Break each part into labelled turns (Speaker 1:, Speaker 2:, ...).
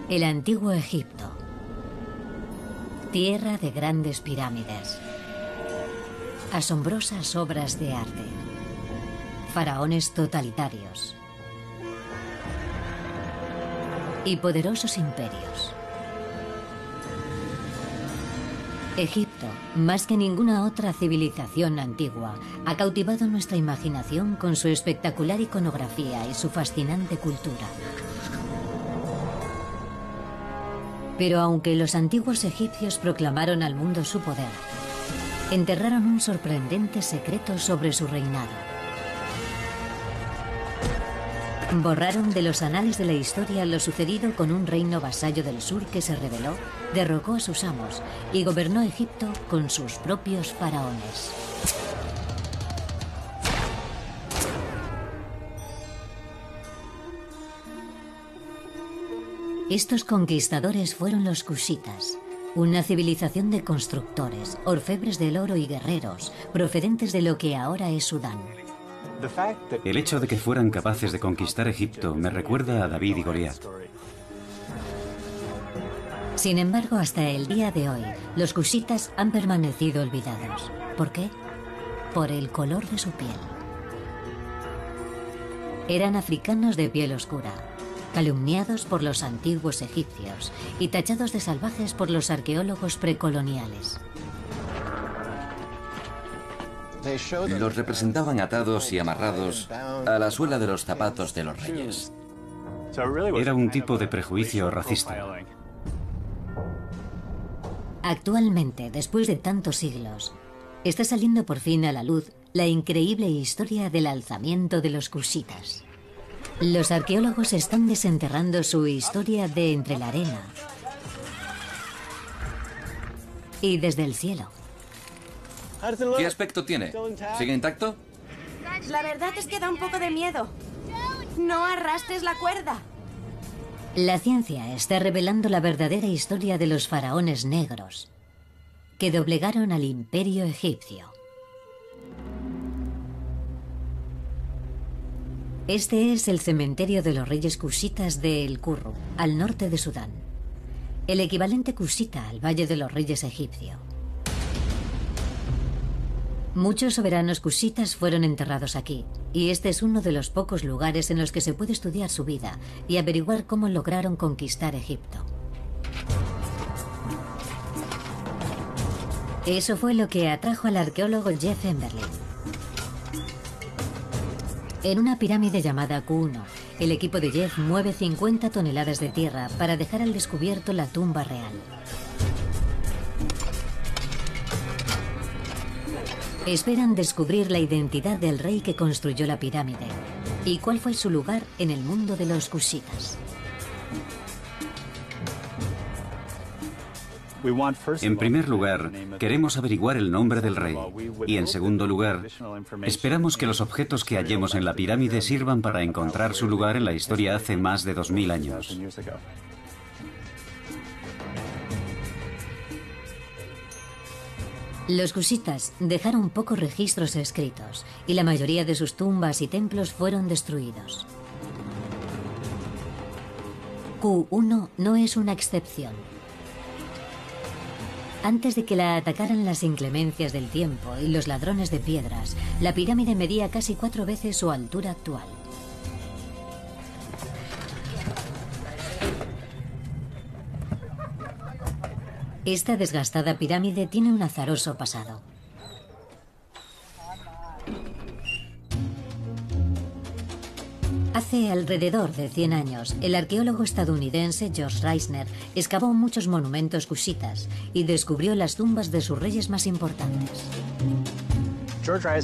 Speaker 1: El antiguo Egipto. Tierra de grandes pirámides. Asombrosas obras de arte. Faraones totalitarios. Y poderosos imperios. Egipto, más que ninguna otra civilización antigua, ha cautivado nuestra imaginación con su espectacular iconografía y su fascinante cultura. Pero aunque los antiguos egipcios proclamaron al mundo su poder, enterraron un sorprendente secreto sobre su reinado. Borraron de los anales de la historia lo sucedido con un reino vasallo del sur que se rebeló, derrocó a sus amos y gobernó Egipto con sus propios faraones. Estos conquistadores fueron los cushitas, una civilización de constructores, orfebres del oro y guerreros, procedentes de lo que ahora es Sudán.
Speaker 2: El hecho de que fueran capaces de conquistar Egipto me recuerda a David y Goliat.
Speaker 1: Sin embargo, hasta el día de hoy, los cushitas han permanecido olvidados. ¿Por qué? Por el color de su piel. Eran africanos de piel oscura, calumniados por los antiguos egipcios y tachados de salvajes por los arqueólogos precoloniales.
Speaker 3: Los representaban atados y amarrados a la suela de los zapatos de los reyes.
Speaker 2: Era un tipo de prejuicio racista.
Speaker 1: Actualmente, después de tantos siglos, está saliendo por fin a la luz la increíble historia del alzamiento de los cushitas. Los arqueólogos están desenterrando su historia de entre la arena y desde el cielo.
Speaker 3: ¿Qué aspecto tiene? ¿Sigue intacto?
Speaker 4: La verdad es que da un poco de miedo. No arrastres la cuerda.
Speaker 1: La ciencia está revelando la verdadera historia de los faraones negros que doblegaron al imperio egipcio. Este es el cementerio de los reyes cushitas de El Curru, al norte de Sudán. El equivalente cusita al Valle de los Reyes egipcio. Muchos soberanos cushitas fueron enterrados aquí, y este es uno de los pocos lugares en los que se puede estudiar su vida y averiguar cómo lograron conquistar Egipto. Eso fue lo que atrajo al arqueólogo Jeff Emberlin. En una pirámide llamada Q1, el equipo de Jeff mueve 50 toneladas de tierra para dejar al descubierto la tumba real. Esperan descubrir la identidad del rey que construyó la pirámide y cuál fue su lugar en el mundo de los cushitas.
Speaker 2: En primer lugar, queremos averiguar el nombre del rey. Y en segundo lugar, esperamos que los objetos que hallemos en la pirámide sirvan para encontrar su lugar en la historia hace más de 2000 años.
Speaker 1: Los cushitas dejaron pocos registros escritos y la mayoría de sus tumbas y templos fueron destruidos. Q1 no es una excepción. Antes de que la atacaran las inclemencias del tiempo y los ladrones de piedras, la pirámide medía casi 4 veces su altura actual. Esta desgastada pirámide tiene un azaroso pasado. Hace alrededor de 100 años, el arqueólogo estadounidense George Reisner excavó muchos monumentos cushitas y descubrió las tumbas de sus reyes más importantes.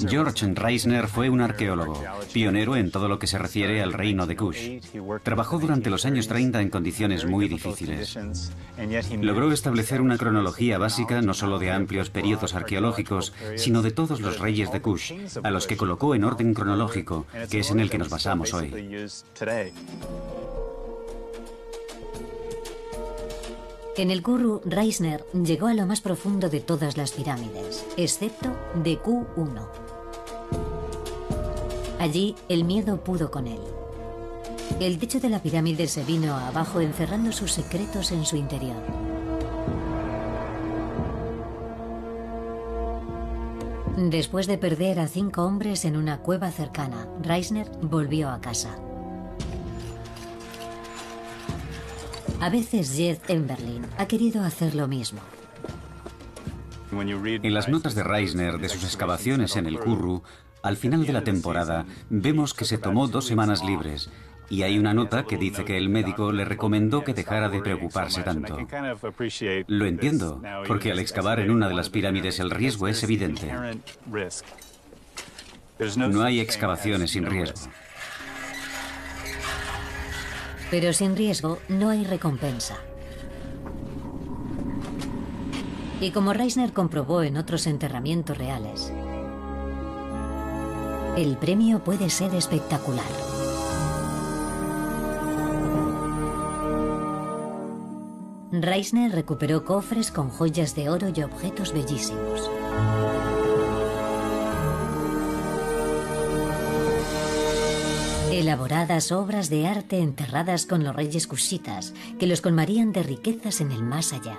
Speaker 2: George Reisner fue un arqueólogo, pionero en todo lo que se refiere al reino de Kush. Trabajó durante los años 30 en condiciones muy difíciles. Logró establecer una cronología básica no solo de amplios periodos arqueológicos, sino de todos los reyes de Kush, a los que colocó en orden cronológico, que es en el que nos basamos hoy.
Speaker 1: En el Curru, Reisner llegó a lo más profundo de todas las pirámides, excepto de Q1. Allí, el miedo pudo con él. El techo de la pirámide se vino abajo, encerrando sus secretos en su interior. Después de perder a 5 hombres en una cueva cercana, Reisner volvió a casa. A veces Jeff Enberlin ha querido hacer lo mismo.
Speaker 2: En las notas de Reisner de sus excavaciones en el Kurru, al final de la temporada, vemos que se tomó 2 semanas libres. Y hay una nota que dice que el médico le recomendó que dejara de preocuparse tanto. Lo entiendo, porque al excavar en una de las pirámides el riesgo es evidente. No hay excavaciones sin riesgo.
Speaker 1: Pero sin riesgo no hay recompensa. Y como Reisner comprobó en otros enterramientos reales, el premio puede ser espectacular. Reisner recuperó cofres con joyas de oro y objetos bellísimos. Elaboradas obras de arte enterradas con los reyes cushitas, que los colmarían de riquezas en el más allá.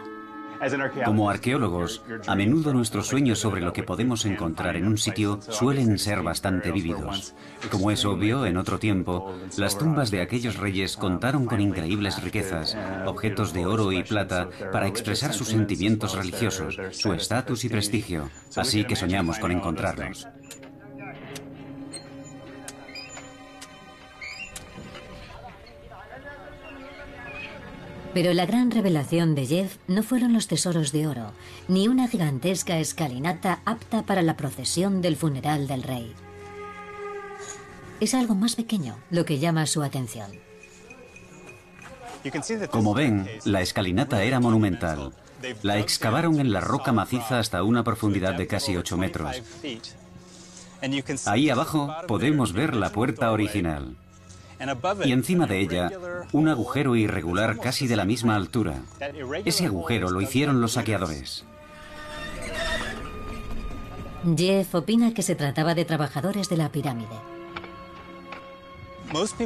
Speaker 2: Como arqueólogos, a menudo nuestros sueños sobre lo que podemos encontrar en un sitio suelen ser bastante vívidos. Como es obvio, en otro tiempo, las tumbas de aquellos reyes contaron con increíbles riquezas, objetos de oro y plata, para expresar sus sentimientos religiosos, su estatus y prestigio. Así que soñamos con encontrarlos.
Speaker 1: Pero la gran revelación de Jeff no fueron los tesoros de oro, ni una gigantesca escalinata apta para la procesión del funeral del rey. Es algo más pequeño lo que llama su atención.
Speaker 2: Como ven, la escalinata era monumental. La excavaron en la roca maciza hasta una profundidad de casi 8 metros. Ahí abajo podemos ver la puerta original. Y encima de ella, un agujero irregular casi de la misma altura. Ese agujero lo hicieron los saqueadores.
Speaker 1: Jeff opina que se trataba de trabajadores de la pirámide.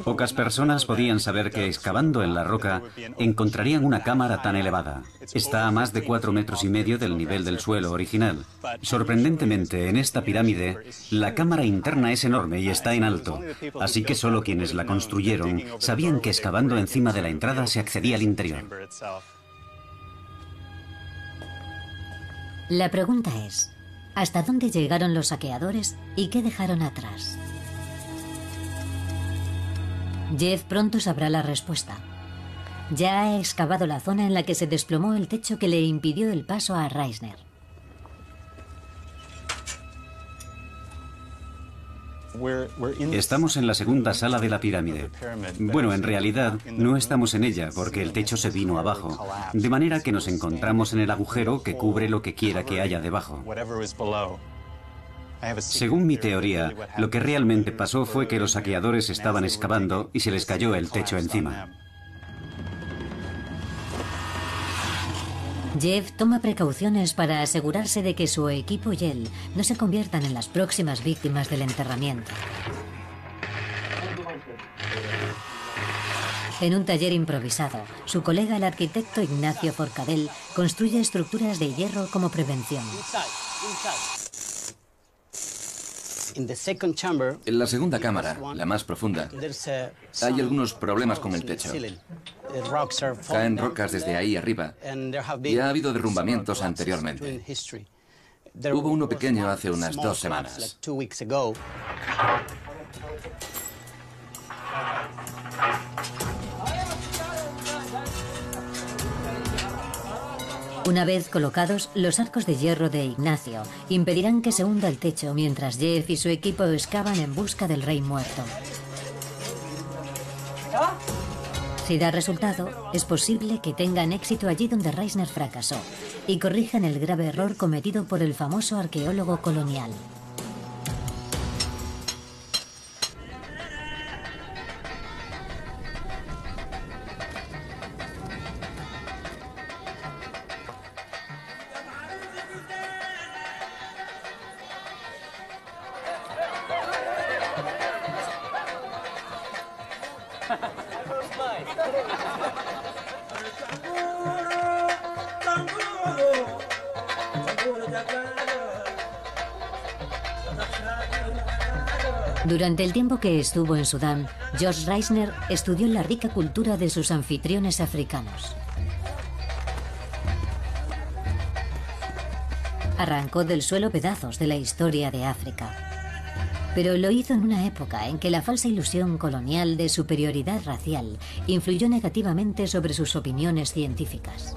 Speaker 2: Pocas personas podían saber que excavando en la roca encontrarían una cámara tan elevada. Está a más de 4,5 metros del nivel del suelo original. Sorprendentemente, en esta pirámide, la cámara interna es enorme y está en alto. Así que solo quienes la construyeron sabían que excavando encima de la entrada se accedía al interior.
Speaker 1: La pregunta es, ¿hasta dónde llegaron los saqueadores y qué dejaron atrás? Jeff pronto sabrá la respuesta. Ya ha excavado la zona en la que se desplomó el techo que le impidió el paso a Reisner.
Speaker 2: Estamos en la segunda sala de la pirámide. Bueno, en realidad no estamos en ella porque el techo se vino abajo, de manera que nos encontramos en el agujero que cubre lo que quiera que haya debajo. Según mi teoría, lo que realmente pasó fue que los saqueadores estaban excavando y se les cayó el techo encima.
Speaker 1: Jeff toma precauciones para asegurarse de que su equipo y él no se conviertan en las próximas víctimas del enterramiento. En un taller improvisado, su colega el arquitecto Ignacio Forcadell construye estructuras de hierro como prevención.
Speaker 3: En la segunda cámara, la más profunda, hay algunos problemas con el techo. Caen rocas desde ahí arriba y ha habido derrumbamientos anteriormente. Hubo uno pequeño hace unas 2 semanas.
Speaker 1: Una vez colocados, los arcos de hierro de Ignacio impedirán que se hunda el techo mientras Jeff y su equipo excavan en busca del rey muerto. Si da resultado, es posible que tengan éxito allí donde Reisner fracasó y corrijan el grave error cometido por el famoso arqueólogo colonial. Durante el tiempo que estuvo en Sudán, George Reisner estudió la rica cultura de sus anfitriones africanos. Arrancó del suelo pedazos de la historia de África. Pero lo hizo en una época en que la falsa ilusión colonial de superioridad racial influyó negativamente sobre sus opiniones científicas.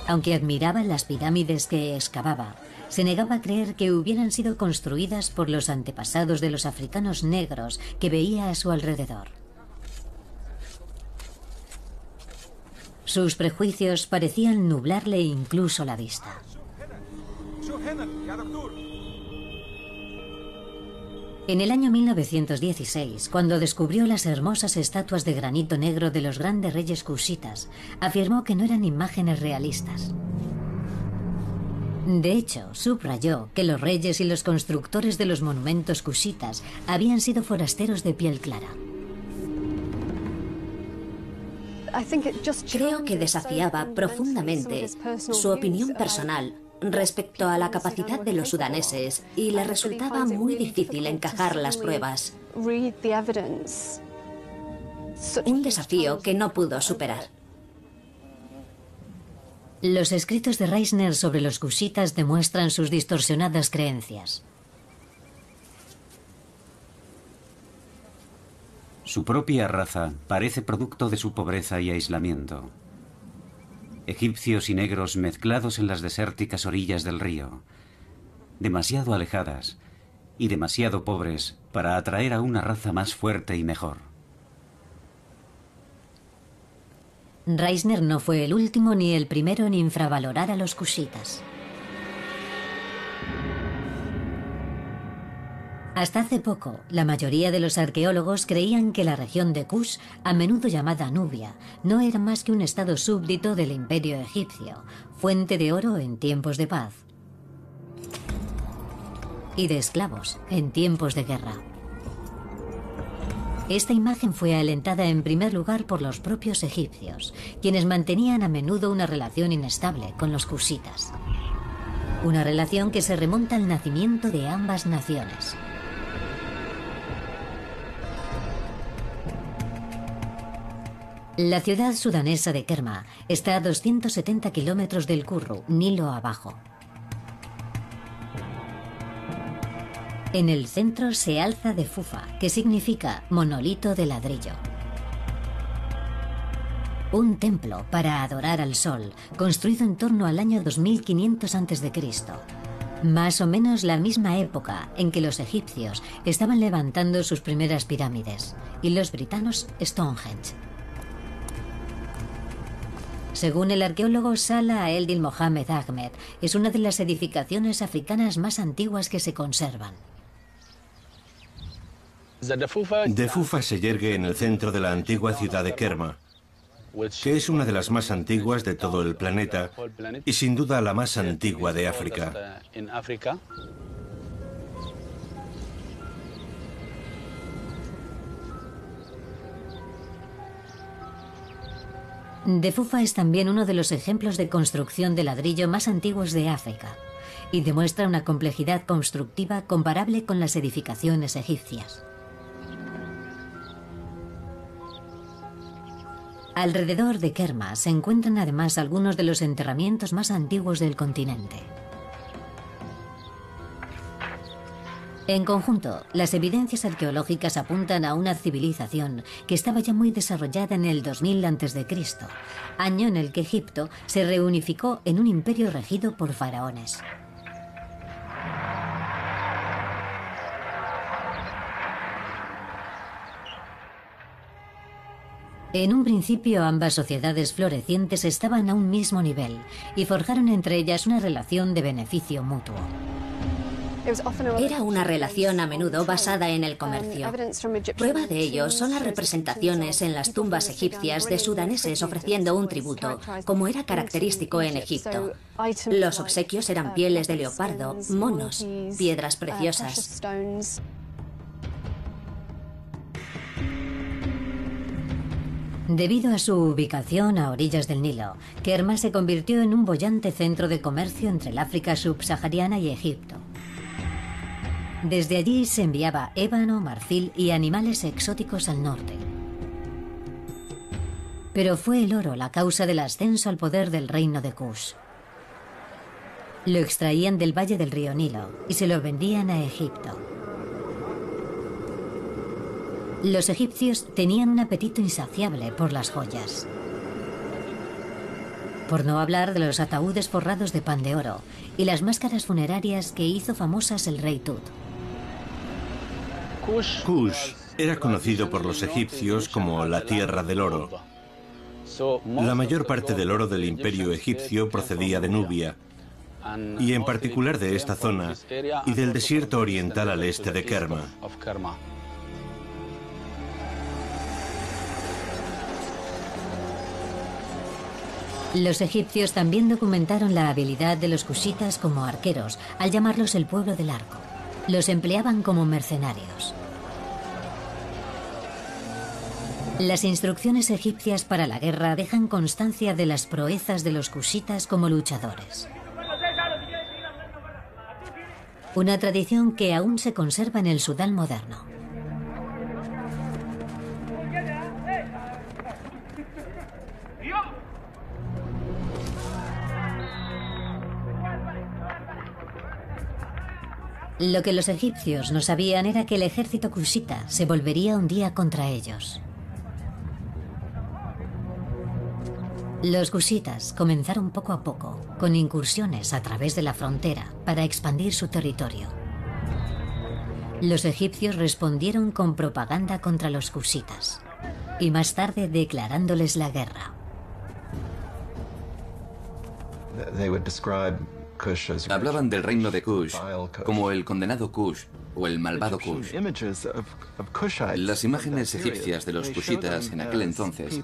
Speaker 1: Aunque admiraba las pirámides que excavaba, se negaba a creer que hubieran sido construidas por los antepasados de los africanos negros que veía a su alrededor. Sus prejuicios parecían nublarle incluso la vista. En el año 1916, cuando descubrió las hermosas estatuas de granito negro de los grandes reyes cushitas, afirmó que no eran imágenes realistas. De hecho, subrayó que los reyes y los constructores de los monumentos cushitas habían sido forasteros de piel clara.
Speaker 5: Creo que desafiaba profundamente su opinión personal respecto a la capacidad de los sudaneses y le resultaba muy difícil encajar las pruebas. Un desafío que no pudo superar.
Speaker 1: Los escritos de Reisner sobre los cushitas demuestran sus distorsionadas creencias.
Speaker 2: Su propia raza parece producto de su pobreza y aislamiento. Egipcios y negros mezclados en las desérticas orillas del río, demasiado alejadas y demasiado pobres para atraer a una raza más fuerte y mejor.
Speaker 1: Reisner no fue el último ni el primero en infravalorar a los cushitas. Hasta hace poco, la mayoría de los arqueólogos creían que la región de Kush, a menudo llamada Nubia, no era más que un estado súbdito del imperio egipcio, fuente de oro en tiempos de paz y de esclavos en tiempos de guerra. Esta imagen fue alentada en primer lugar por los propios egipcios, quienes mantenían a menudo una relación inestable con los cushitas. Una relación que se remonta al nacimiento de ambas naciones. La ciudad sudanesa de Kerma está a 270 kilómetros del Kurru, Nilo abajo. En el centro se alza Defufa, que significa monolito de ladrillo. Un templo para adorar al sol, construido en torno al año 2500 a.C., más o menos la misma época en que los egipcios estaban levantando sus primeras pirámides y los britanos Stonehenge. Según el arqueólogo Salah Eldin Mohamed Ahmed, es una de las edificaciones africanas más antiguas que se conservan.
Speaker 6: Defufa se yergue en el centro de la antigua ciudad de Kerma, que es una de las más antiguas de todo el planeta y sin duda la más antigua de África.
Speaker 1: Defufa es también uno de los ejemplos de construcción de ladrillo más antiguos de África y demuestra una complejidad constructiva comparable con las edificaciones egipcias. Alrededor de Kerma se encuentran además algunos de los enterramientos más antiguos del continente. En conjunto, las evidencias arqueológicas apuntan a una civilización que estaba ya muy desarrollada en el 2000 a.C., año en el que Egipto se reunificó en un imperio regido por faraones. En un principio, ambas sociedades florecientes estaban a un mismo nivel y forjaron entre ellas una relación de beneficio mutuo.
Speaker 5: Era una relación a menudo basada en el comercio. Prueba de ello son las representaciones en las tumbas egipcias de sudaneses ofreciendo un tributo, como era característico en Egipto. Los obsequios eran pieles de leopardo, monos, piedras preciosas.
Speaker 1: Debido a su ubicación a orillas del Nilo, Kerma se convirtió en un boyante centro de comercio entre el África subsahariana y Egipto. Desde allí se enviaba ébano, marfil y animales exóticos al norte. Pero fue el oro la causa del ascenso al poder del reino de Kush. Lo extraían del valle del río Nilo y se lo vendían a Egipto. Los egipcios tenían un apetito insaciable por las joyas. Por no hablar de los ataúdes forrados de pan de oro y las máscaras funerarias que hizo famosas el rey Tut.
Speaker 6: Kush era conocido por los egipcios como la tierra del oro. La mayor parte del oro del imperio egipcio procedía de Nubia, y en particular de esta zona y del desierto oriental al este de Kerma.
Speaker 1: Los egipcios también documentaron la habilidad de los cushitas como arqueros, al llamarlos el pueblo del arco. Los empleaban como mercenarios. Las instrucciones egipcias para la guerra dejan constancia de las proezas de los cushitas como luchadores. Una tradición que aún se conserva en el Sudán moderno. Lo que los egipcios no sabían era que el ejército cushita se volvería un día contra ellos. Los cushitas comenzaron poco a poco, con incursiones a través de la frontera para expandir su territorio. Los egipcios respondieron con propaganda contra los cushitas y más tarde declarándoles la guerra.
Speaker 3: Hablaban del reino de Kush como el condenado Kush o el malvado Kush. Las imágenes egipcias de los kushitas en aquel entonces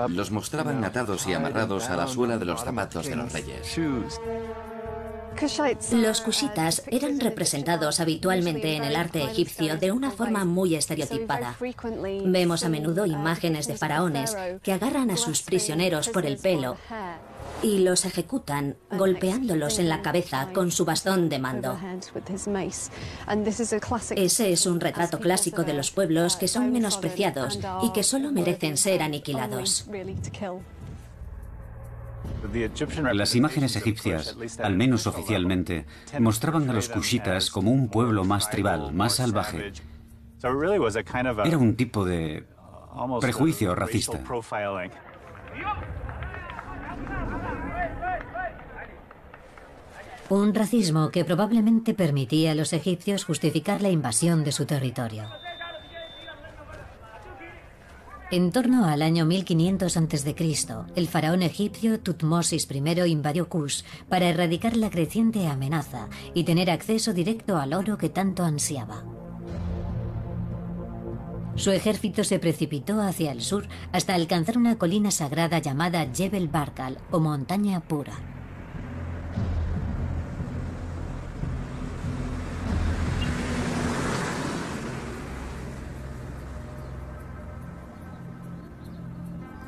Speaker 3: los mostraban atados y amarrados a la suela de los zapatos de los reyes.
Speaker 5: Los cushitas eran representados habitualmente en el arte egipcio de una forma muy estereotipada. Vemos a menudo imágenes de faraones que agarran a sus prisioneros por el pelo y los ejecutan golpeándolos en la cabeza con su bastón de mando. Ese es un retrato clásico de los pueblos que son menospreciados y que solo merecen ser aniquilados.
Speaker 2: Las imágenes egipcias, al menos oficialmente, mostraban a los cushitas como un pueblo más tribal, más salvaje. Era un tipo de prejuicio racista.
Speaker 1: Un racismo que probablemente permitía a los egipcios justificar la invasión de su territorio. En torno al año 1500 a.C., el faraón egipcio Tutmosis I invadió Kush para erradicar la creciente amenaza y tener acceso directo al oro que tanto ansiaba. Su ejército se precipitó hacia el sur hasta alcanzar una colina sagrada llamada Jebel Barkal o Montaña Pura.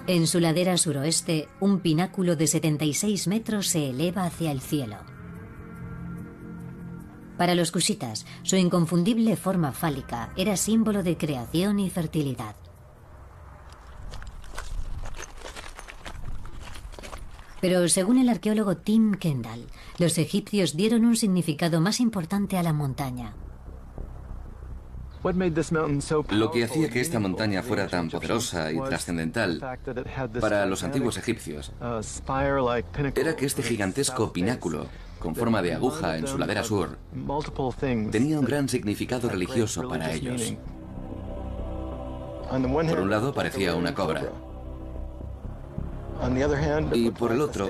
Speaker 1: En su ladera suroeste, un pináculo de 76 metros se eleva hacia el cielo. Para los cushitas, su inconfundible forma fálica era símbolo de creación y fertilidad. Pero según el arqueólogo Tim Kendall, los egipcios dieron un significado más importante a la montaña.
Speaker 3: Lo que hacía que esta montaña fuera tan poderosa y trascendental para los antiguos egipcios era que este gigantesco pináculo, con forma de aguja en su ladera sur, tenía un gran significado religioso para ellos. Por un lado parecía una cobra, y por el otro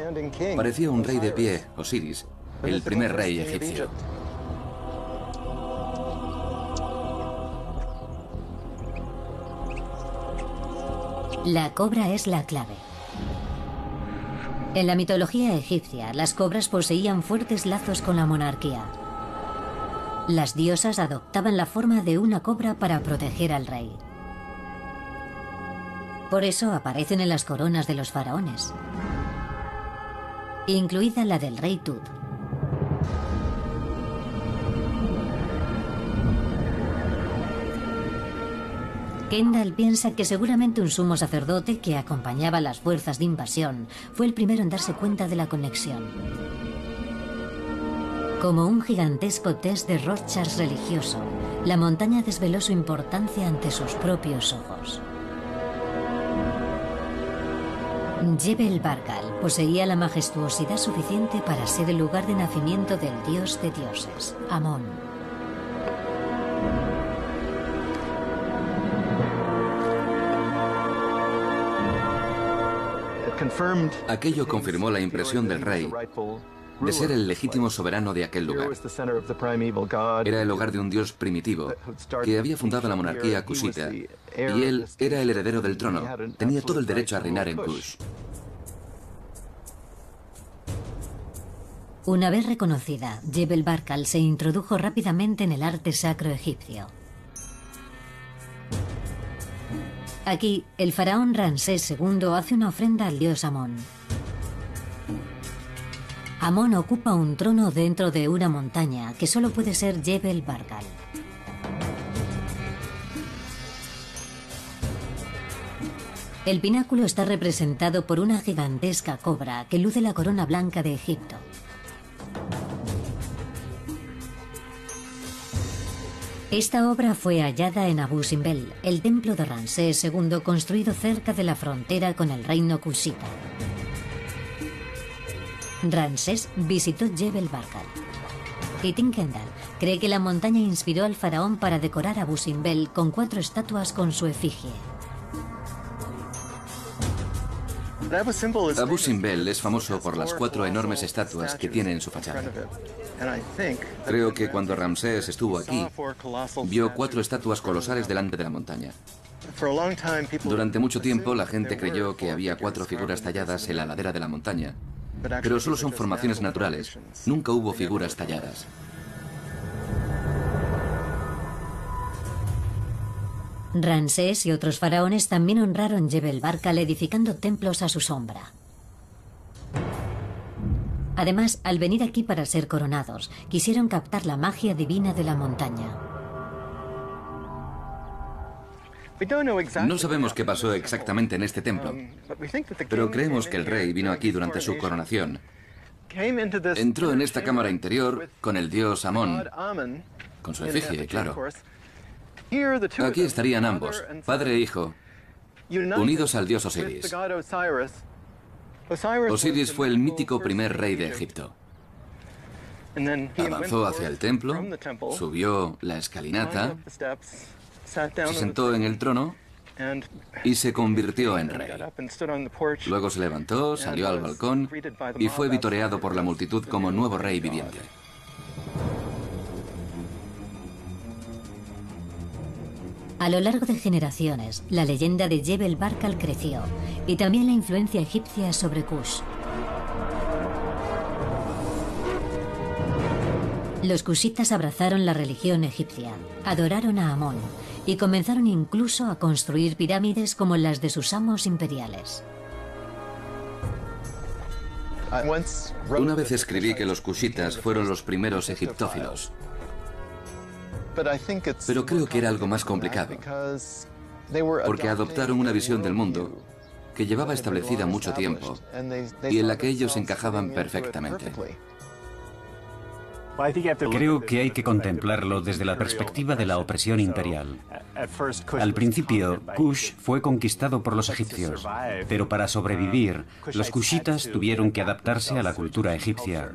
Speaker 3: parecía un rey de pie, Osiris, el primer rey egipcio.
Speaker 1: La cobra es la clave. En la mitología egipcia, las cobras poseían fuertes lazos con la monarquía. Las diosas adoptaban la forma de una cobra para proteger al rey. Por eso aparecen en las coronas de los faraones, incluida la del rey Tut. Kendall piensa que seguramente un sumo sacerdote que acompañaba a las fuerzas de invasión fue el primero en darse cuenta de la conexión. Como un gigantesco test de Rorschach religioso, la montaña desveló su importancia ante sus propios ojos. Jebel Barkal poseía la majestuosidad suficiente para ser el lugar de nacimiento del dios de dioses, Amón.
Speaker 3: Aquello confirmó la impresión del rey de ser el legítimo soberano de aquel lugar. Era el hogar de un dios primitivo que había fundado la monarquía kushita y él era el heredero del trono. Tenía todo el derecho a reinar en Kush.
Speaker 1: Una vez reconocida, Jebel Barkal se introdujo rápidamente en el arte sacro egipcio. Aquí, el faraón Ramsés II hace una ofrenda al dios Amón. Amón ocupa un trono dentro de una montaña que solo puede ser Jebel Barkal. El pináculo está representado por una gigantesca cobra que luce la corona blanca de Egipto. Esta obra fue hallada en Abu Simbel, el templo de Ramsés II construido cerca de la frontera con el reino kushita. Ramsés visitó Jebel Barkal. Y Tim Kendall cree que la montaña inspiró al faraón para decorar Abu Simbel con 4 estatuas con su efigie.
Speaker 3: Abu Simbel es famoso por las 4 enormes estatuas que tiene en su fachada. Creo que cuando Ramsés estuvo aquí, vio 4 estatuas colosales delante de la montaña. Durante mucho tiempo la gente creyó que había 4 figuras talladas en la ladera de la montaña, pero solo son formaciones naturales. Nunca hubo figuras talladas.
Speaker 1: Ramsés y otros faraones también honraron Jebel Barkal edificando templos a su sombra. Además, al venir aquí para ser coronados, quisieron captar la magia divina de la montaña.
Speaker 3: No sabemos qué pasó exactamente en este templo, pero creemos que el rey vino aquí durante su coronación. Entró en esta cámara interior con el dios Amón, con su efigie, claro. Aquí estarían ambos, padre e hijo, unidos al dios Osiris. Osiris fue el mítico primer rey de Egipto. Avanzó hacia el templo, subió la escalinata, se sentó en el trono y se convirtió en rey. Luego se levantó, salió al balcón y fue vitoreado por la multitud como nuevo rey viviente.
Speaker 1: A lo largo de generaciones, la leyenda de Jebel Barkal creció y también la influencia egipcia sobre Kush. Los kushitas abrazaron la religión egipcia, adoraron a Amón y comenzaron incluso a construir pirámides como las de sus amos imperiales.
Speaker 3: Una vez escribí que los kushitas fueron los primeros egiptófilos. Pero creo que era algo más complicado, porque adoptaron una visión del mundo que llevaba establecida mucho tiempo y en la que ellos encajaban perfectamente.
Speaker 2: Creo que hay que contemplarlo desde la perspectiva de la opresión imperial. Al principio, Kush fue conquistado por los egipcios, pero para sobrevivir, los kushitas tuvieron que adaptarse a la cultura egipcia.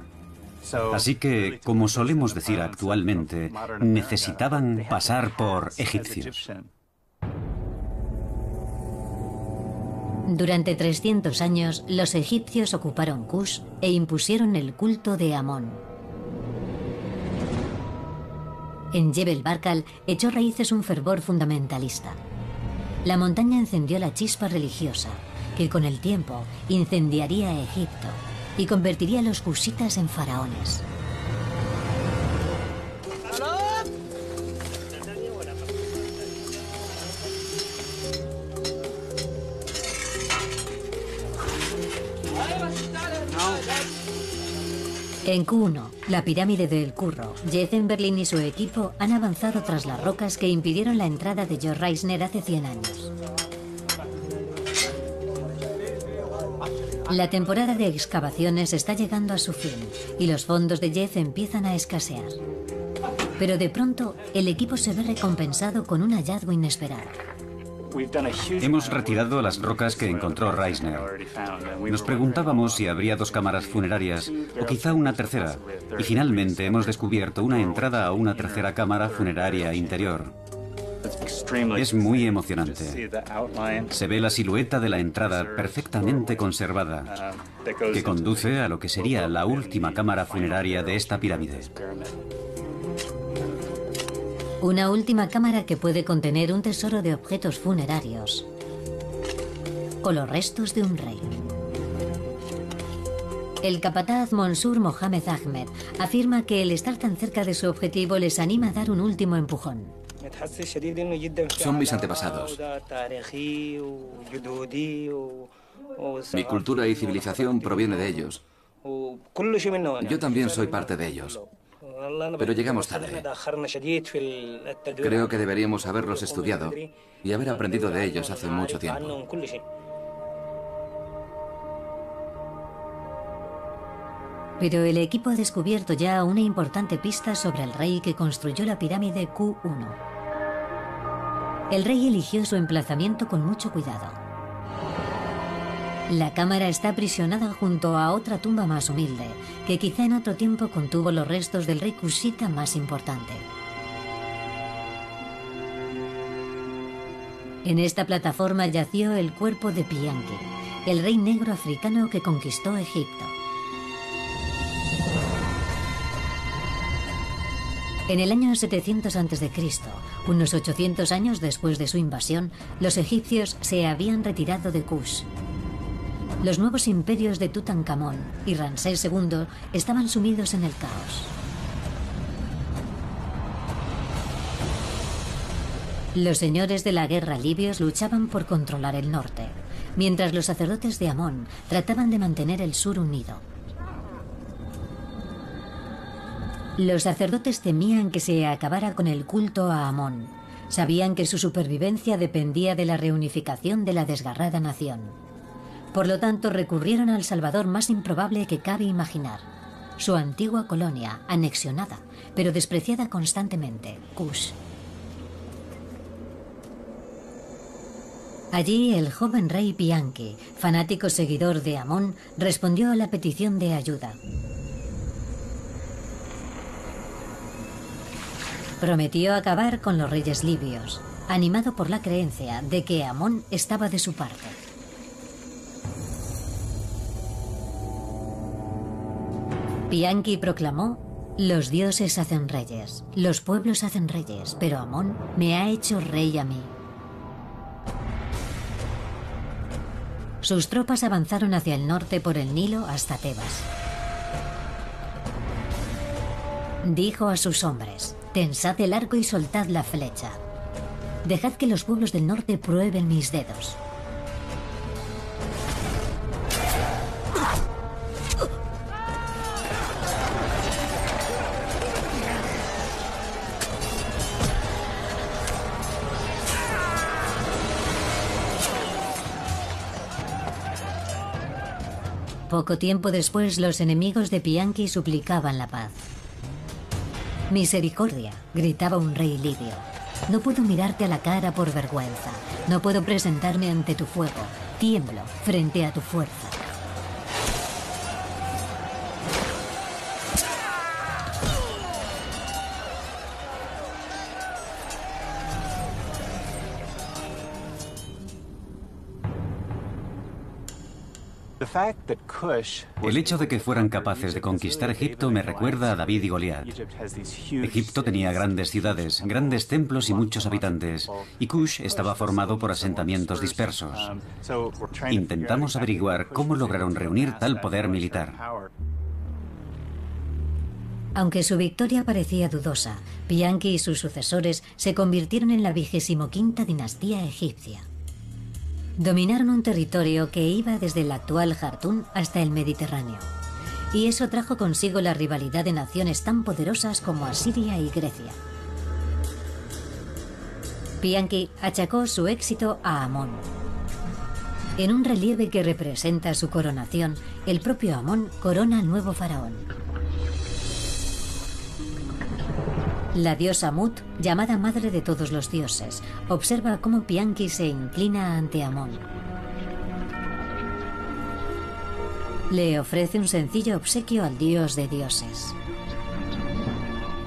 Speaker 2: Así que, como solemos decir actualmente, necesitaban pasar por egipcios.
Speaker 1: Durante 300 años, los egipcios ocuparon Kush e impusieron el culto de Amón. En Jebel Barkal echó raíces un fervor fundamentalista. La montaña encendió la chispa religiosa, que con el tiempo incendiaría a Egipto y convertiría a los kushitas en faraones. En Q1, la pirámide del Curro, Berlin y su equipo han avanzado tras las rocas que impidieron la entrada de George Reisner hace 100 años. La temporada de excavaciones está llegando a su fin y los fondos de Jeff empiezan a escasear. Pero de pronto, el equipo se ve recompensado con un hallazgo inesperado.
Speaker 2: Hemos retirado las rocas que encontró Reisner. Nos preguntábamos si habría 2 cámaras funerarias o quizá una tercera, y finalmente hemos descubierto una entrada a una tercera cámara funeraria interior. Es muy emocionante. Se ve la silueta de la entrada perfectamente conservada, que conduce a lo que sería la última cámara funeraria de esta pirámide.
Speaker 1: Una última cámara que puede contener un tesoro de objetos funerarios o los restos de un rey. El capataz Monsur Mohamed Ahmed afirma que el estar tan cerca de su objetivo les anima a dar un último empujón.
Speaker 3: Son mis antepasados. Mi cultura y civilización proviene de ellos. Yo también soy parte de ellos. Pero llegamos tarde. Creo que deberíamos haberlos estudiado y haber aprendido de ellos hace mucho tiempo.
Speaker 1: Pero el equipo ha descubierto ya una importante pista sobre el rey que construyó la pirámide Q1. El rey eligió su emplazamiento con mucho cuidado. La cámara está aprisionada junto a otra tumba más humilde, que quizá en otro tiempo contuvo los restos del rey cushita más importante. En esta plataforma yació el cuerpo de Pianki, el rey negro africano que conquistó Egipto. En el año 700 a.C., unos 800 años después de su invasión, los egipcios se habían retirado de Kush. Los nuevos imperios de Tutankamón y Ramsés II estaban sumidos en el caos. Los señores de la guerra libios luchaban por controlar el norte, mientras los sacerdotes de Amón trataban de mantener el sur unido. Los sacerdotes temían que se acabara con el culto a Amón. Sabían que su supervivencia dependía de la reunificación de la desgarrada nación. Por lo tanto, recurrieron al salvador más improbable que cabe imaginar. Su antigua colonia, anexionada, pero despreciada constantemente, Kush. Allí, el joven rey Pianki, fanático seguidor de Amón, respondió a la petición de ayuda. Prometió acabar con los reyes libios, animado por la creencia de que Amón estaba de su parte. Pianki proclamó: los dioses hacen reyes, los pueblos hacen reyes, pero Amón me ha hecho rey a mí. Sus tropas avanzaron hacia el norte por el Nilo hasta Tebas. Dijo a sus hombres: tensad el arco y soltad la flecha. Dejad que los pueblos del norte prueben mis dedos. Poco tiempo después, los enemigos de Pianki suplicaban la paz. Misericordia, gritaba un rey libio. No puedo mirarte a la cara por vergüenza. No puedo presentarme ante tu fuego. Tiemblo frente a tu fuerza.
Speaker 2: El hecho de que fueran capaces de conquistar Egipto me recuerda a David y Goliat. Egipto tenía grandes ciudades, grandes templos y muchos habitantes, y Kush estaba formado por asentamientos dispersos. Intentamos averiguar cómo lograron reunir tal poder militar.
Speaker 1: Aunque su victoria parecía dudosa, Pianki y sus sucesores se convirtieron en la 25ª dinastía egipcia. Dominaron un territorio que iba desde el actual Jartún hasta el Mediterráneo. y eso trajo consigo la rivalidad de naciones tan poderosas como Asiria y Grecia. Pianki achacó su éxito a Amón. En un relieve que representa su coronación, el propio Amón corona al nuevo faraón. La diosa Mut, llamada madre de todos los dioses, observa cómo Pianki se inclina ante Amón. Le ofrece un sencillo obsequio al dios de dioses.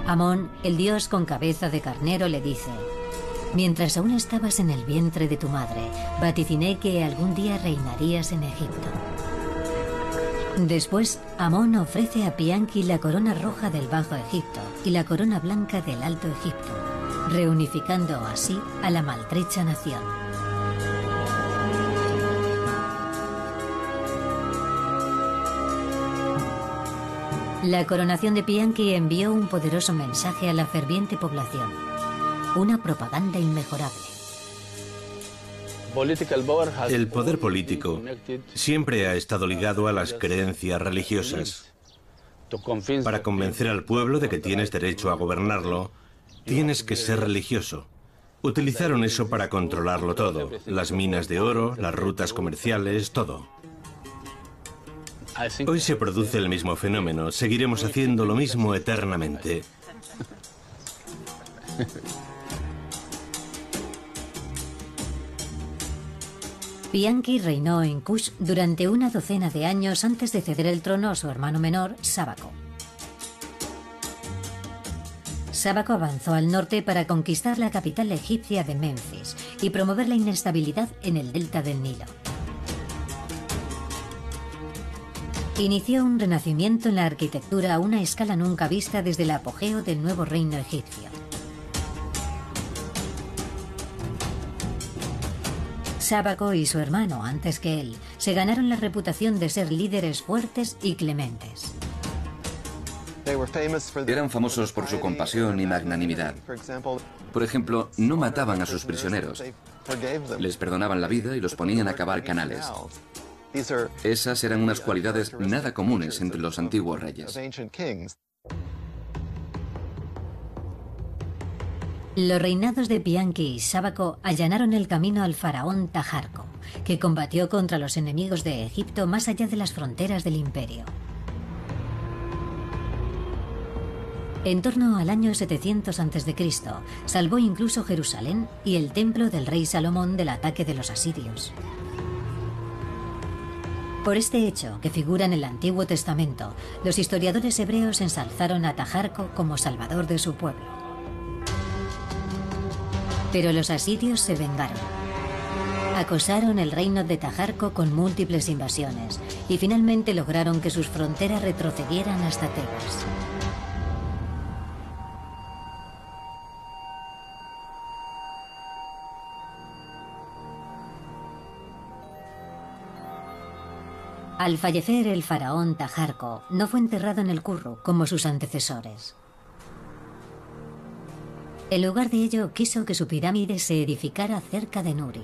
Speaker 1: Amón, el dios con cabeza de carnero, le dice: mientras aún estabas en el vientre de tu madre, vaticiné que algún día reinarías en Egipto. Después, Amón ofrece a Pianki la corona roja del Bajo Egipto y la corona blanca del Alto Egipto, reunificando así a la maltrecha nación. La coronación de Pianki envió un poderoso mensaje a la ferviente población, una propaganda inmejorable.
Speaker 6: El poder político siempre ha estado ligado a las creencias religiosas. Para convencer al pueblo de que tienes derecho a gobernarlo, tienes que ser religioso. Utilizaron eso para controlarlo todo, las minas de oro, las rutas comerciales, todo. Hoy se produce el mismo fenómeno, seguiremos haciendo lo mismo eternamente.
Speaker 1: Pianki reinó en Kush durante una docena de años antes de ceder el trono a su hermano menor, Sábaco. Sábaco avanzó al norte para conquistar la capital egipcia de Menfis y promover la inestabilidad en el delta del Nilo. Inició un renacimiento en la arquitectura a una escala nunca vista desde el apogeo del nuevo reino egipcio. Sábaco y su hermano, antes que él, se ganaron la reputación de ser líderes fuertes y clementes.
Speaker 3: Eran famosos por su compasión y magnanimidad. Por ejemplo, no mataban a sus prisioneros. Les perdonaban la vida y los ponían a cavar canales. Esas eran unas cualidades nada comunes entre los antiguos reyes.
Speaker 1: Los reinados de Pianki y Sábaco allanaron el camino al faraón Taharko, que combatió contra los enemigos de Egipto más allá de las fronteras del imperio. En torno al año 700 a.C., salvó incluso Jerusalén y el templo del rey Salomón del ataque de los asirios. Por este hecho, que figura en el Antiguo Testamento, los historiadores hebreos ensalzaron a Taharko como salvador de su pueblo. Pero los asirios se vengaron. Acosaron el reino de Taharko con múltiples invasiones y finalmente lograron que sus fronteras retrocedieran hasta Tebas. Al fallecer el faraón Taharko, no fue enterrado en el Kurru como sus antecesores. En lugar de ello, quiso que su pirámide se edificara cerca de Nuri.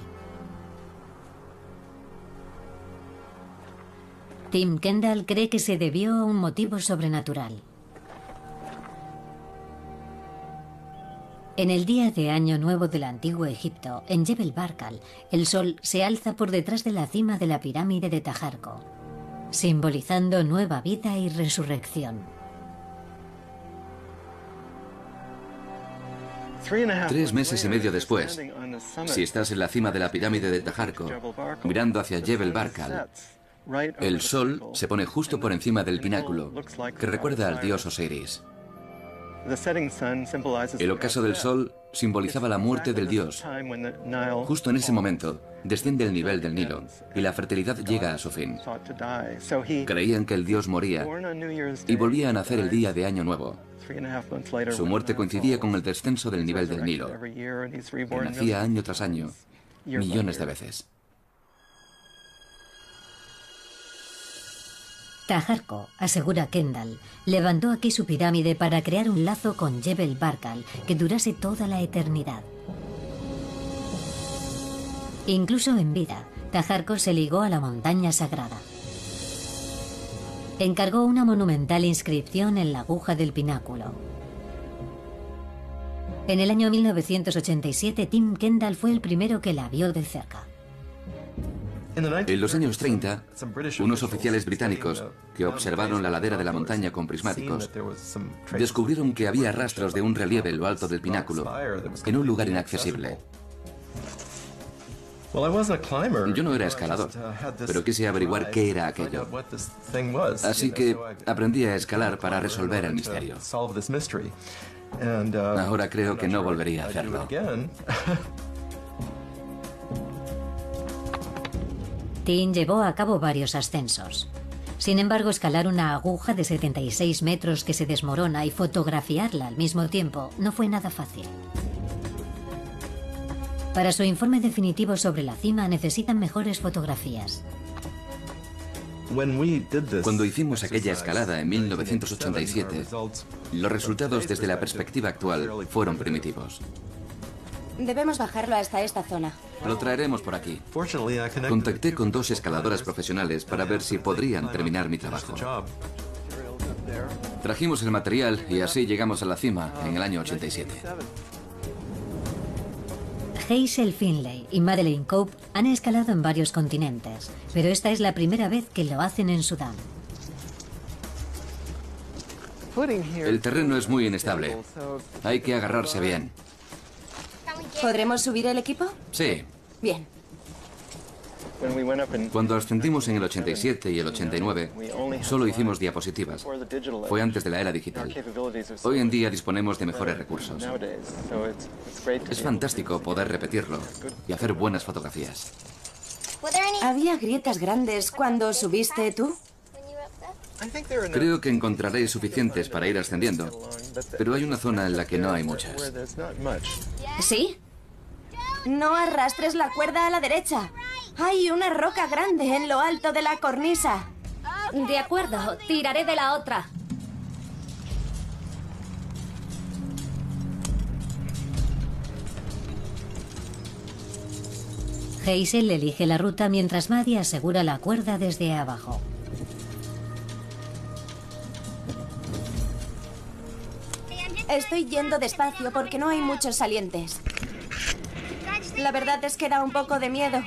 Speaker 1: Tim Kendall cree que se debió a un motivo sobrenatural. En el día de Año Nuevo del Antiguo Egipto, en Jebel Barkal, el sol se alza por detrás de la cima de la pirámide de Taharko, simbolizando nueva vida y resurrección.
Speaker 3: 3 meses y medio después, si estás en la cima de la pirámide de Taharko, mirando hacia Jebel Barkal, el sol se pone justo por encima del pináculo, que recuerda al dios Osiris. El ocaso del sol simbolizaba la muerte del dios. Justo en ese momento, desciende el nivel del Nilo y la fertilidad llega a su fin. Creían que el dios moría y volvía a nacer el día de Año Nuevo. Su muerte coincidía con el descenso del nivel del Nilo, que nacía año tras año, millones de veces.
Speaker 1: Taharko, asegura Kendall, levantó aquí su pirámide para crear un lazo con Jebel Barkal que durase toda la eternidad. Incluso en vida, Taharko se ligó a la montaña sagrada. encargó una monumental inscripción en la aguja del pináculo. En el año 1987, Tim Kendall fue el primero que la vio de cerca.
Speaker 3: En los años 30, unos oficiales británicos que observaron la ladera de la montaña con prismáticos descubrieron que había rastros de un relieve en lo alto del pináculo, en un lugar inaccesible. Yo no era escalador, pero quise averiguar qué era aquello. Así que aprendí a escalar para resolver el misterio. Ahora creo que no volvería a hacerlo.
Speaker 1: Tim llevó a cabo varios ascensos. Sin embargo, escalar una aguja de 76 metros que se desmorona y fotografiarla al mismo tiempo no fue nada fácil. Para su informe definitivo sobre la cima necesitan mejores fotografías.
Speaker 3: Cuando hicimos aquella escalada en 1987, los resultados desde la perspectiva actual fueron primitivos.
Speaker 4: Debemos bajarlo hasta esta zona.
Speaker 3: Lo traeremos por aquí. Contacté con 2 escaladoras profesionales para ver si podrían terminar mi trabajo. Trajimos el material y así llegamos a la cima en el año 87.
Speaker 1: Hazel Finlay y Madeleine Cope han escalado en varios continentes, pero esta es la primera vez que lo hacen en Sudán.
Speaker 3: El terreno es muy inestable. Hay que agarrarse bien.
Speaker 4: ¿Podremos subir el equipo?
Speaker 3: Sí.
Speaker 4: Bien.
Speaker 3: Cuando ascendimos en el 87 y el 89, solo hicimos diapositivas. Fue antes de la era digital. Hoy en día disponemos de mejores recursos. Es fantástico poder repetirlo y hacer buenas fotografías.
Speaker 4: ¿Había grietas grandes cuando subiste tú?
Speaker 3: Creo que encontraréis suficientes para ir ascendiendo, pero hay una zona en la que no hay muchas.
Speaker 4: ¿Sí? No arrastres la cuerda a la derecha. Hay una roca grande en lo alto de la cornisa.
Speaker 5: De acuerdo, tiraré de la otra.
Speaker 1: Hazel elige la ruta mientras Maddie asegura la cuerda desde abajo.
Speaker 4: Estoy yendo despacio porque no hay muchos salientes. La verdad es que da un poco de miedo.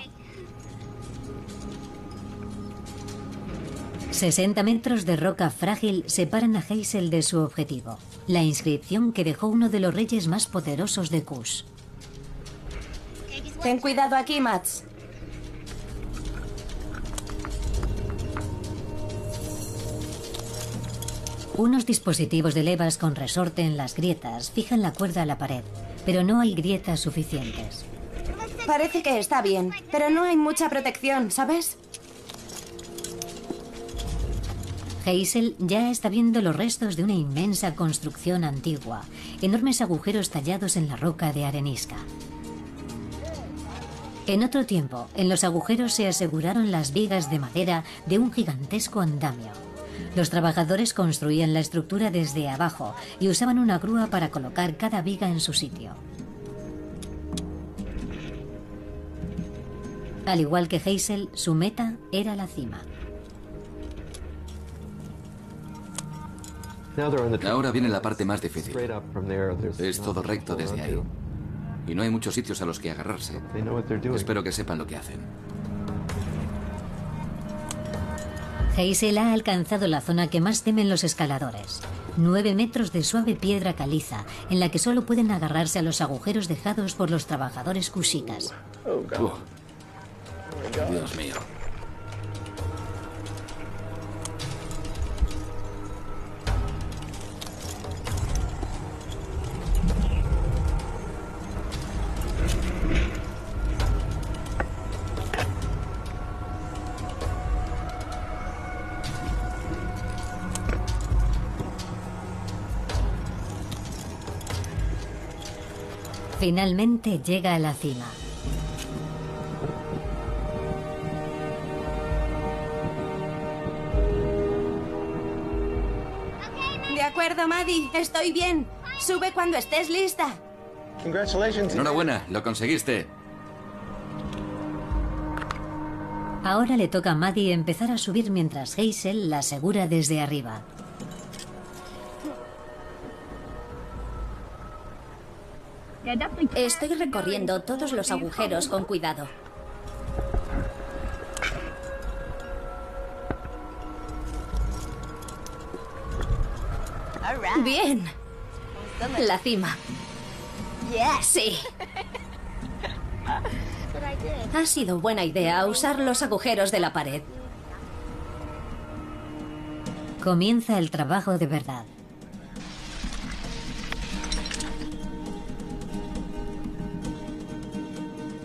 Speaker 1: 60 metros de roca frágil separan a Hazel de su objetivo, la inscripción que dejó uno de los reyes más poderosos de Kush.
Speaker 4: Ten cuidado aquí, Max.
Speaker 1: Unos dispositivos de levas con resorte en las grietas fijan la cuerda a la pared, pero no hay grietas suficientes.
Speaker 4: Parece que está bien, pero no hay mucha protección, ¿sabes?
Speaker 1: Hazel ya está viendo los restos de una inmensa construcción antigua, enormes agujeros tallados en la roca de arenisca. En otro tiempo, en los agujeros se aseguraron las vigas de madera de un gigantesco andamio. Los trabajadores construían la estructura desde abajo y usaban una grúa para colocar cada viga en su sitio. Al igual que Hazel, su meta era la cima.
Speaker 3: Ahora viene la parte más difícil. Es todo recto desde ahí. Y no hay muchos sitios a los que agarrarse. Espero que sepan lo que hacen.
Speaker 1: Hazel ha alcanzado la zona que más temen los escaladores. 9 metros de suave piedra caliza, en la que solo pueden agarrarse a los agujeros dejados por los trabajadores cushitas.
Speaker 3: Dios mío.
Speaker 1: Finalmente llega a la cima.
Speaker 4: De acuerdo, Maddie. Estoy bien. Sube cuando estés lista.
Speaker 3: Enhorabuena, lo conseguiste.
Speaker 1: Ahora le toca a Maddie empezar a subir mientras Hazel la asegura desde arriba.
Speaker 5: Estoy recorriendo todos los agujeros con cuidado. Bien. La cima. Sí. Ha sido buena idea usar los agujeros de la pared.
Speaker 1: Comienza el trabajo de verdad.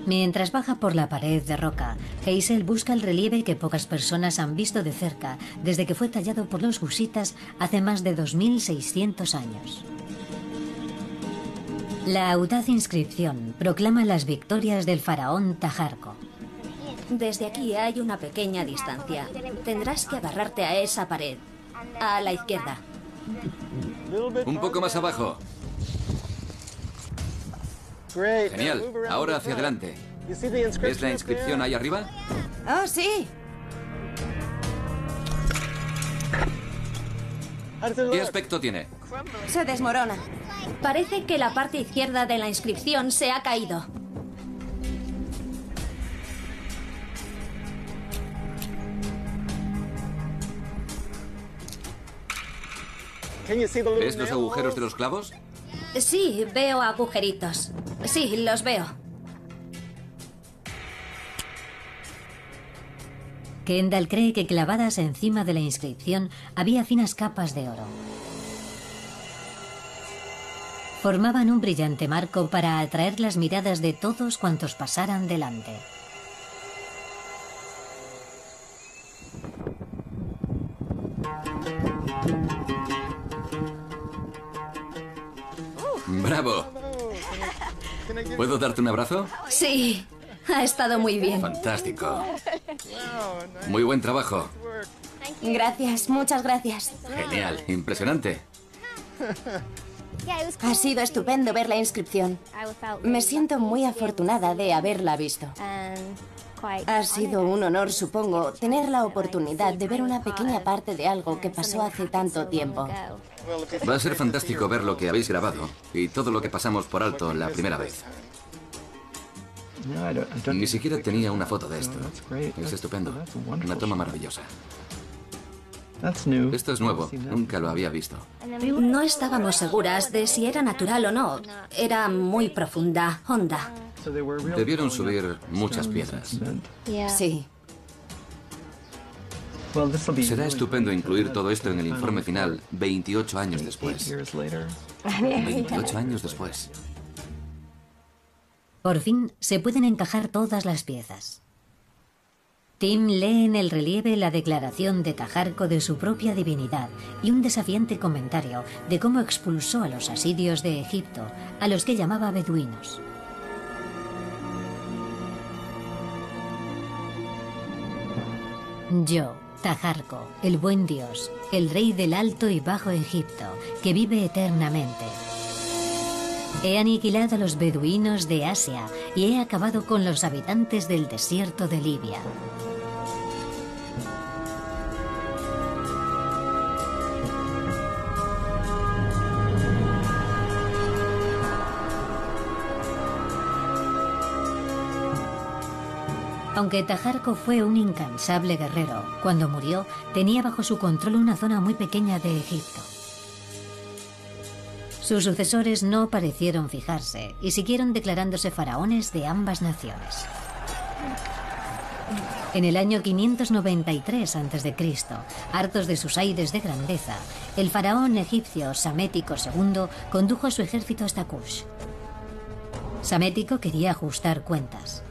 Speaker 1: Mientras baja por la pared de roca, Hazel busca el relieve que pocas personas han visto de cerca desde que fue tallado por los husitas hace más de 2600 años. La audaz inscripción proclama las victorias del faraón Taharko.
Speaker 5: Desde aquí hay una pequeña distancia. Tendrás que agarrarte a esa pared. A la izquierda.
Speaker 3: Un poco más abajo. Genial. Ahora hacia adelante. ¿Ves la inscripción ahí arriba?
Speaker 4: ¡Oh, sí!
Speaker 3: ¿Qué aspecto tiene?
Speaker 4: Se desmorona.
Speaker 5: Parece que la parte izquierda de la inscripción se ha caído.
Speaker 3: ¿Ves los agujeros de los clavos?
Speaker 5: Sí, veo agujeritos. Sí, los veo.
Speaker 1: Kendall cree que clavadas encima de la inscripción había finas capas de oro. Formaban un brillante marco para atraer las miradas de todos cuantos pasaran delante.
Speaker 3: ¡Bravo! ¿Puedo darte un abrazo?
Speaker 5: Sí, ha estado muy bien.
Speaker 3: Fantástico. Muy buen trabajo.
Speaker 4: Gracias, muchas gracias.
Speaker 3: Genial, impresionante.
Speaker 4: Ha sido estupendo ver la inscripción. Me siento muy afortunada de haberla visto. Ha sido un honor, supongo, tener la oportunidad de ver una pequeña parte de algo que pasó hace tanto tiempo.
Speaker 3: Va a ser fantástico ver lo que habéis grabado y todo lo que pasamos por alto la primera vez. Ni siquiera tenía una foto de esto. Es estupendo. Una toma maravillosa. Esto es nuevo. Nunca lo había visto.
Speaker 5: No estábamos seguras de si era natural o no. Era muy profunda, honda.
Speaker 3: Debieron subir muchas piedras.
Speaker 4: Sí.
Speaker 3: Será estupendo incluir todo esto en el informe final 28 años después. 28 años después.
Speaker 1: Por fin se pueden encajar todas las piezas. Tim lee en el relieve la declaración de Taharko de su propia divinidad y un desafiante comentario de cómo expulsó a los asirios de Egipto, a los que llamaba beduinos. Yo, Taharko, el buen Dios, el rey del Alto y Bajo Egipto, que vive eternamente. He aniquilado a los beduinos de Asia y he acabado con los habitantes del desierto de Libia. Aunque Taharko fue un incansable guerrero, cuando murió tenía bajo su control una zona muy pequeña de Egipto. Sus sucesores no parecieron fijarse y siguieron declarándose faraones de ambas naciones. En el año 593 a.C., hartos de sus aires de grandeza, el faraón egipcio Psamético II condujo a su ejército hasta Kush. Psamético quería ajustar cuentas.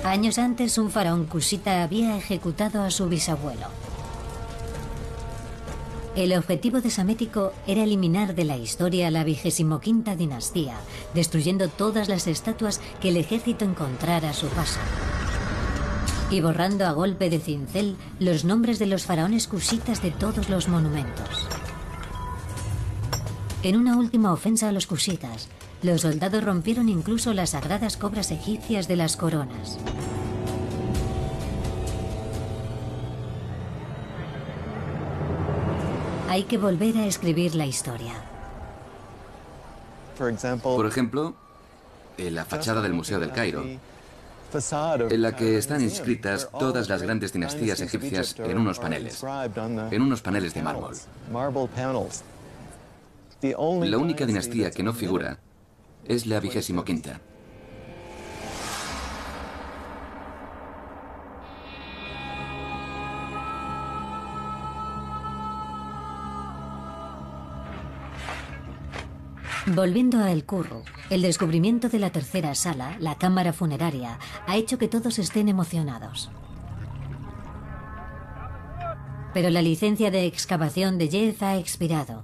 Speaker 1: Años antes, un faraón kushita había ejecutado a su bisabuelo. El objetivo de Psamético era eliminar de la historia la 25ª dinastía, destruyendo todas las estatuas que el ejército encontrara a su paso, y borrando a golpe de cincel los nombres de los faraones kushitas de todos los monumentos. En una última ofensa a los kushitas, los soldados rompieron incluso las sagradas cobras egipcias de las coronas. Hay que volver a escribir la historia.
Speaker 3: Por ejemplo, en la fachada del Museo del Cairo, en la que están inscritas todas las grandes dinastías egipcias en unos paneles de mármol. La única dinastía que no figura es la 25ª.
Speaker 1: Volviendo a El Curro, el descubrimiento de la tercera sala, la cámara funeraria, ha hecho que todos estén emocionados. Pero la licencia de excavación de Jeff ha expirado.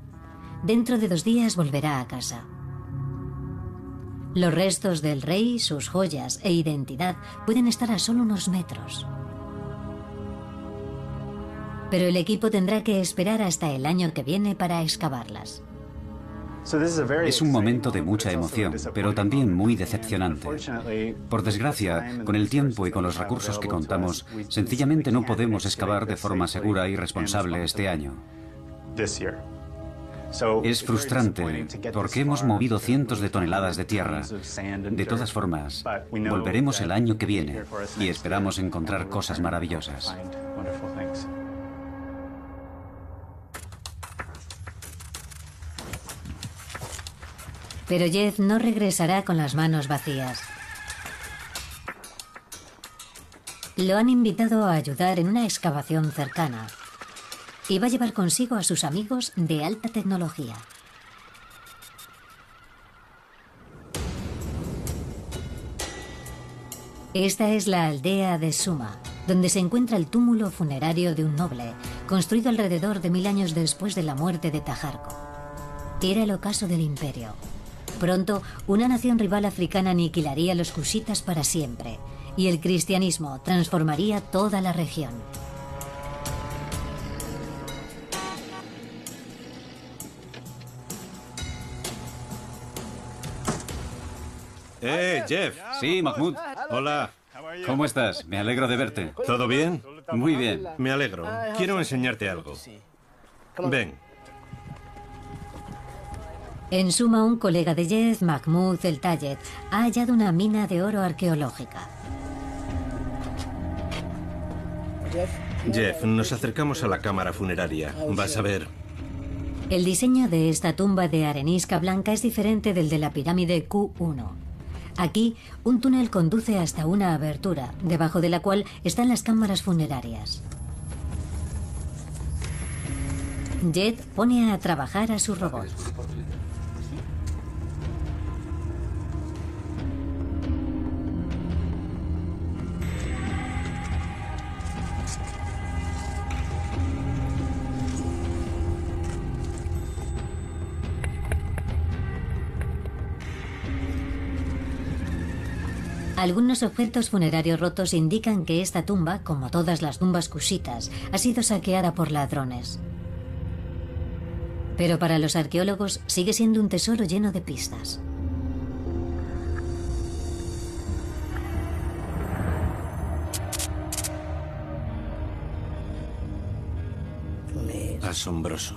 Speaker 1: Dentro de 2 días volverá a casa. Los restos del rey, sus joyas e identidad pueden estar a solo unos metros. Pero el equipo tendrá que esperar hasta el año que viene para excavarlas.
Speaker 2: Es un momento de mucha emoción, pero también muy decepcionante. Por desgracia, con el tiempo y con los recursos que contamos, sencillamente no podemos excavar de forma segura y responsable este año. Es frustrante porque hemos movido cientos de toneladas de tierra. De todas formas, volveremos el año que viene y esperamos encontrar cosas maravillosas.
Speaker 1: Pero Jeff no regresará con las manos vacías. Lo han invitado a ayudar en una excavación cercana y va a llevar consigo a sus amigos de alta tecnología. Esta es la aldea de Suma, donde se encuentra el túmulo funerario de un noble, construido alrededor de 1000 años después de la muerte de Tajarco. Era el ocaso del imperio. Pronto, una nación rival africana aniquilaría a los cushitas para siempre, y el cristianismo transformaría toda la región.
Speaker 6: Jeff.
Speaker 2: Sí, Mahmoud.
Speaker 6: Hola.
Speaker 2: ¿Cómo estás? Me alegro de verte.
Speaker 6: ¿Todo bien?
Speaker 2: Muy bien.
Speaker 6: Me alegro. Quiero enseñarte algo. Ven.
Speaker 1: En Suma, un colega de Jeff, Mahmoud El Tayed, ha hallado una mina de oro arqueológica.
Speaker 6: Jeff, nos acercamos a la cámara funeraria. Vas a ver.
Speaker 1: El diseño de esta tumba de arenisca blanca es diferente del de la pirámide Q1. Aquí, un túnel conduce hasta una abertura, debajo de la cual están las cámaras funerarias. Jet pone a trabajar a su robot. Algunos objetos funerarios rotos indican que esta tumba, como todas las tumbas cushitas, ha sido saqueada por ladrones. Pero para los arqueólogos sigue siendo un tesoro lleno de pistas.
Speaker 6: Asombroso.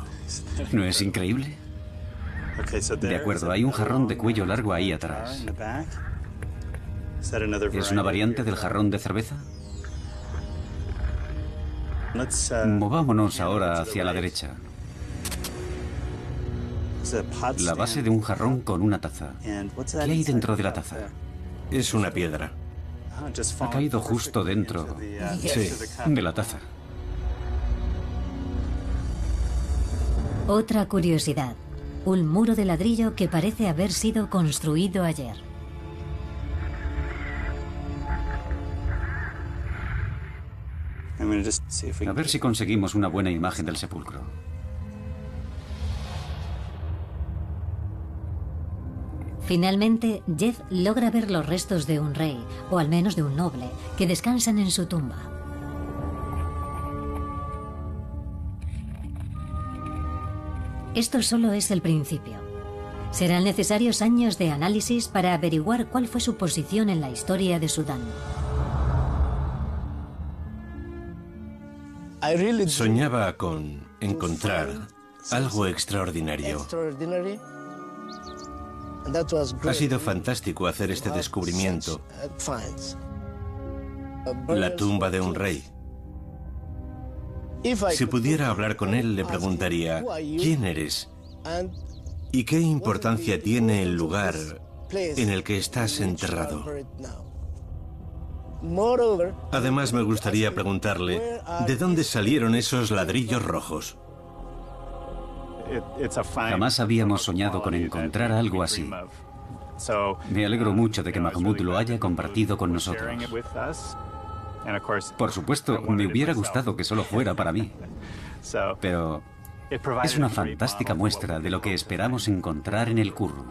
Speaker 2: ¿No es increíble? De acuerdo, hay un jarrón de cuello largo ahí atrás. ¿Es una variante del jarrón de cerveza? Movámonos ahora hacia la derecha. La base de un jarrón con una taza. ¿Qué hay dentro de la taza?
Speaker 6: Es una piedra.
Speaker 2: Ha caído justo dentro de la taza.
Speaker 1: Otra curiosidad. Un muro de ladrillo que parece haber sido construido ayer.
Speaker 2: A ver si conseguimos una buena imagen del sepulcro.
Speaker 1: Finalmente, Jeff logra ver los restos de un rey, o al menos de un noble, que descansan en su tumba. Esto solo es el principio. Serán necesarios años de análisis para averiguar cuál fue su posición en la historia de Sudán.
Speaker 6: Soñaba con encontrar Algo extraordinario. Ha sido fantástico hacer este descubrimiento. La tumba de un rey. Si pudiera hablar con él, le preguntaría, ¿quién eres? ¿Y qué importancia tiene el lugar en el que estás enterrado? Además, me gustaría preguntarle, ¿de dónde salieron esos ladrillos rojos?
Speaker 2: Jamás habíamos soñado con encontrar algo así. Me alegro mucho de que Mahmoud lo haya compartido con nosotros. Por supuesto, me hubiera gustado que solo fuera para mí. Pero es una fantástica muestra de lo que esperamos encontrar en el Qurru.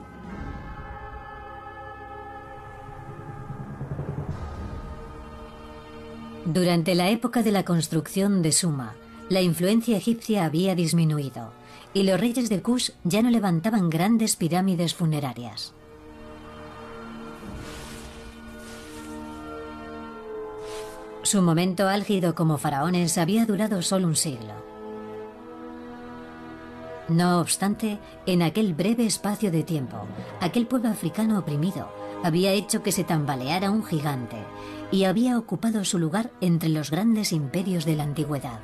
Speaker 1: Durante la época de la construcción de Suma, la influencia egipcia había disminuido y los reyes de Kush ya no levantaban grandes pirámides funerarias. Su momento álgido como faraones había durado solo un siglo. No obstante, en aquel breve espacio de tiempo, aquel pueblo africano oprimido había hecho que se tambaleara un gigante y había ocupado su lugar entre los grandes imperios de la antigüedad.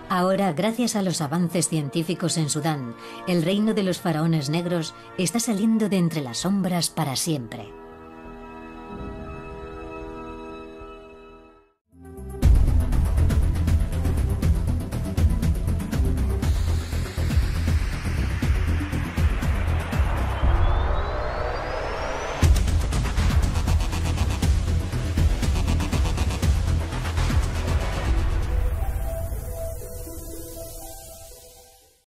Speaker 1: Ahora, gracias a los avances científicos en Sudán, el reino de los faraones negros está saliendo de entre las sombras para siempre.